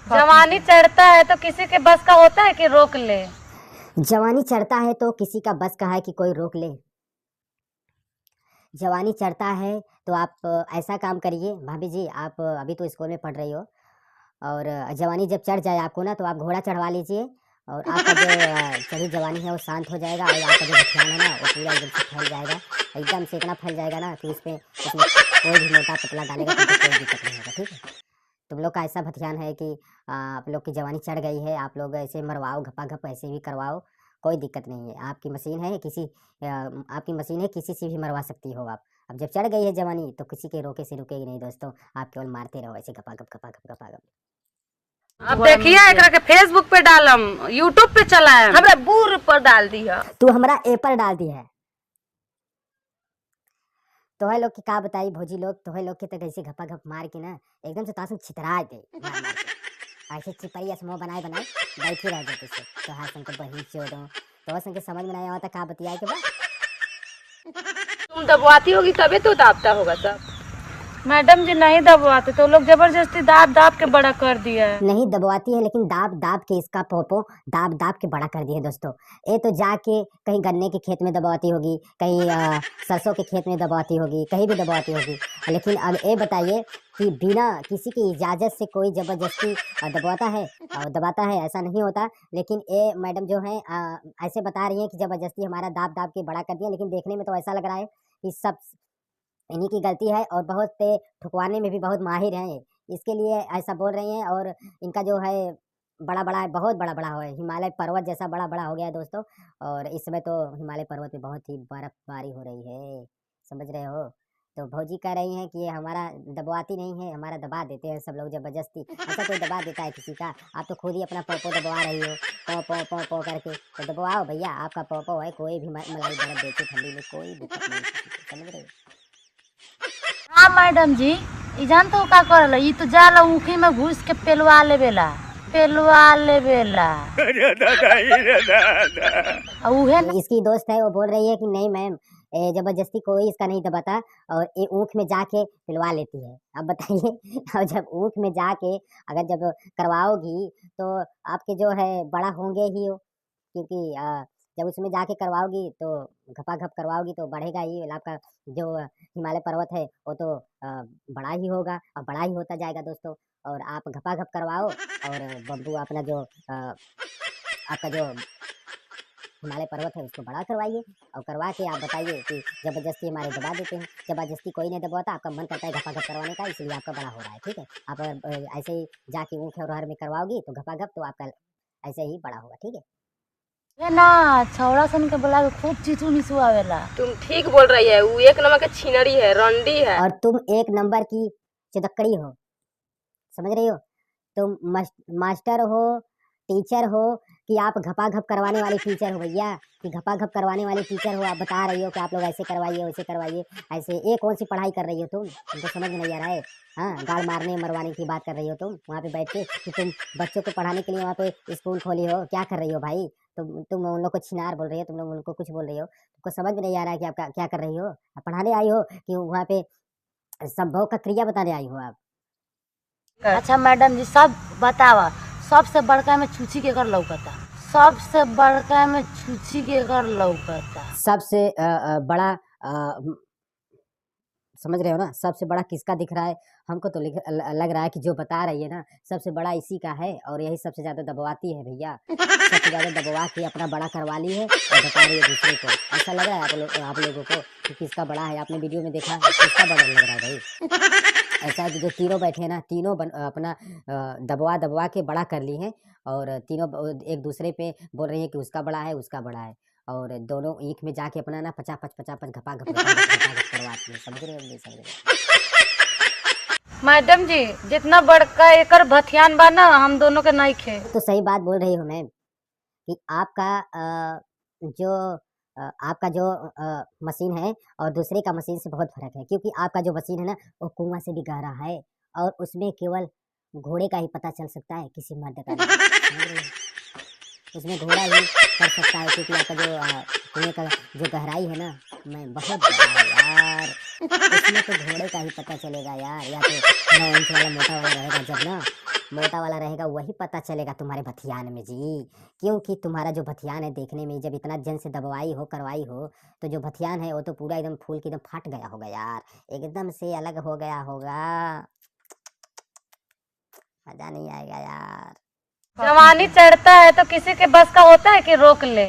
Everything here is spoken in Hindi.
जवानी चढ़ता है तो किसी के बस का होता है कि रोक ले। जवानी चढ़ता है तो किसी का बस का है कि कोई रोक ले। जवानी चढ़ता है तो आप ऐसा काम करिए भाभी जी, आप अभी तो स्कूल में पढ़ रही हो, और जवानी जब चढ़ जाए आपको ना, तो आप घोड़ा चढ़वा लीजिए, और आपका जो चढ़ी जवानी है वो शांत हो जाएगा, और आपका जो ध्यान है ना वो पूरा एकदम से फैल जाएगा, एकदम से इतना फैल जाएगा ना कि उसमें कोई भी मोटा पतला डालेगा तो कोई दिक्कत नहीं होगा। ठीक है, तुम लोग का ऐसा भथियान है कि आप लोग की जवानी चढ़ गई है, आप लोग ऐसे मरवाओ, घपा घप ऐसे भी करवाओ, कोई दिक्कत नहीं है। आपकी मशीन है, आपकी मशीन है, किसी से भी मरवा सकती हो आप। अब जब चढ़ गई है जवानी तो किसी के रोके से रुकेगी नहीं दोस्तों, आप केवल मारते रहो ऐसे घपा घप घपा घप घपा घप। अब देखिए एकरा के फेसबुक पे डालम, यूट्यूब पे चलाएम, हमरा बूर पर डाल दी है। तू हमरा ए पर डाल दी है। तो है लोग की का बताई भौजी लोग, तो है लोग के तो ऐसे घपा घप मार के ना एकदम से तासु छितरा दे, मार मार के ऐसे चिपरी समूह बनाए बनाए बैठी रह जाते से। तो हाँ संग बही चोदो तो संग समझ में नहीं आता का बतियाए के बाद। तुम दबवाती होगी तभी तो दाबता होगा सब। मैडम जी नहीं दबवाते, तो लोग जबरदस्ती दाब दाब के बड़ा कर दिया है। नहीं दबवाती है, लेकिन दाब दाब के इसका पोपो दाब दाब के बड़ा कर दिया है दोस्तों। ये तो जाके कहीं गन्ने के खेत में दबवाती होगी, कहीं सरसों के खेत में दबवाती होगी, कहीं भी दबवाती होगी। लेकिन अब ये बताइए कि बिना किसी की इजाज़त से कोई ज़बरदस्ती दबाता है और दबाता है, ऐसा नहीं होता। लेकिन ये मैडम जो है ऐसे बता रही हैं कि ज़बरदस्ती हमारा दाब दाब के बड़ा कर दिया, लेकिन देखने में तो ऐसा लग रहा है कि सब इन्हीं की गलती है, और बहुत ठुकवाने में भी बहुत माहिर हैं, इसके लिए ऐसा बोल रही हैं। और इनका जो है बड़ा बड़ा है, बहुत बड़ा बड़ा है, हिमालय पर्वत जैसा बड़ा बड़ा हो गया है दोस्तों। और इस समय तो हिमालय पर्वत में बहुत ही बर्फबारी हो रही है, समझ रहे हो। तो भौजी कह रही हैं कि ये हमारा दबवाती नहीं है, हमारा दबा देते हैं सब लोग जबरदस्ती। ऐसा कोई दबा देता है किसी का? आप तो खुद ही अपना पोपो दबवा रही हो, पौ पौ पौ पौ करके। तो दबवाओ भैया, आपका पोपो है, कोई भी मलाई बर्फ देती ठंडी में, कोई दिक्कत नहीं किसी को, समझ रहे हो। हाँ मैडम जी, ई जान तो का करल, ई तो जाला ऊखी में घुस के पेलवा लेवेला, पेलवा लेवेला। उहे इसकी दोस्त है, वो बोल रही है कि नहीं मैम, जबरदस्ती कोई इसका नहीं दबाता, और ये ऊँख में जाके पिलवा लेती है। अब बताइए और जब ऊँख में जाके अगर जब करवाओगी तो आपके जो है बड़ा होंगे ही हो, क्योंकि जब उसमें जाके करवाओगी तो घपा घप करवाओगी तो बढ़ेगा ही। आपका जो हिमालय पर्वत है वो तो बड़ा ही होगा, और बड़ा ही होता जाएगा दोस्तों। और आप घपा घप करवाओ, और बब्बू अपना जो आपका जो हिमालय पर्वत है उसको बड़ा करवाइए, और करवा के आप बताइए कि जबरदस्ती हमारे दबा देते हैं। जबरदस्ती कोई नहीं दबाता, आपका मन करता है घपा घप करवाने का, इसलिए आपका बड़ा हो रहा है। ठीक है, आप ऐसे ही जाके ऊँख और हर में करवाओगी तो घपा घप तो आपका ऐसे ही बड़ा होगा। ठीक है ना, छौड़ा सन के बोला के खूब चीचू मिसू आवेला। तुम ठीक बोल रही है, वो एक नंबर के छिनरी है, रंडी है। और तुम एक नंबर की चिदक्कड़ी हो, समझ रही हो। तुम मास्टर हो, टीचर हो, कि आप घपा घप करवाने वाली टीचर हो भैया, कि घपा घप करवाने वाली टीचर हो। आप बता रही हो कि आप लोग ऐसे करवाइए, वैसे करवाइए, ऐसे। ये कौन सी पढ़ाई कर रही हो तुमको समझ में नहीं आ रहा है। हाँ, गाड़ मारने मरवाने की बात कर रही हो तुम वहाँ पे बैठ के, कि तुम बच्चों को पढ़ाने के लिए वहाँ पे स्कूल खोली हो। क्या कर रही हो भाई? तुम उन लोग को छिनार बोल रही हो, तुम लोग उनको कुछ बोल रही हो, तुमको समझ में नहीं आ रहा है कि आप क्या कर रही हो। आप पढ़ाने आई हो कि वहाँ पे संभव का क्रिया बताने आई हो आप? अच्छा मैडम जी, सब बतावा, सबसे बड़का में छुची के कर लौकता, सबसे बड़का में छुची के कर लौकता। सबसे बड़ा समझ रहे हो ना, सबसे बड़ा किसका दिख रहा है? हमको तो लग रहा है कि जो बता रही है ना, सबसे बड़ा इसी का है, और यही सबसे ज़्यादा दबवाती है भैया। सबसे ज़्यादा दबवा के अपना बड़ा करवा ली है और बता रही है दूसरे को। ऐसा लग रहा है आप लोगों को कि किसका बड़ा है? आपने वीडियो में देखा किसका बड़ा लग रहा है भाई? ऐसा है कि जो तीनों बैठे हैं ना, तीनों अपना दबवा के बड़ा कर ली हैं, और तीनों एक दूसरे पे बोल रही है कि उसका बड़ा है, उसका बड़ा है, और दोनों ईंख में जाके अपना ना पचापच घपा घप करवाती है। समझ रहे हो नहीं समझ रहे? मैडम जी, जितना बड़का एकर भथियान बा ना, हम दोनों के नहीं खे। तो सही बात बोल रही हो मैम, कि आपका जो मशीन है और दूसरे का मशीन से बहुत फर्क है, क्योंकि आपका जो मशीन है ना वो कुआं से भी गहरा है, और उसमें केवल घोड़े का ही पता चल सकता है, किसी मर्द का नहीं। उसमें घोड़ा ही कर सकता है, क्योंकि आपका जो कुएं का जो गहराई है ना, मैं बहुत गहरा है यार, उसमें तो घोड़े का ही पता चलेगा यार, या तो 9 इंच वाला मोटा वाला रहेगा जब ना, मोटा वाला रहेगा वही पता चलेगा तुम्हारे भथियान में जी। क्योंकि तुम्हारा जो भथियान है देखने में जब इतना जन से दबवाई हो करवाई हो तो जो भथियान है वो तो पूरा एकदम फूल के एकदम फट गया होगा यार, एकदम से अलग हो गया होगा, मजा नहीं आएगा यार। जवानी चढ़ता है तो किसी के बस का होता है कि रोक ले।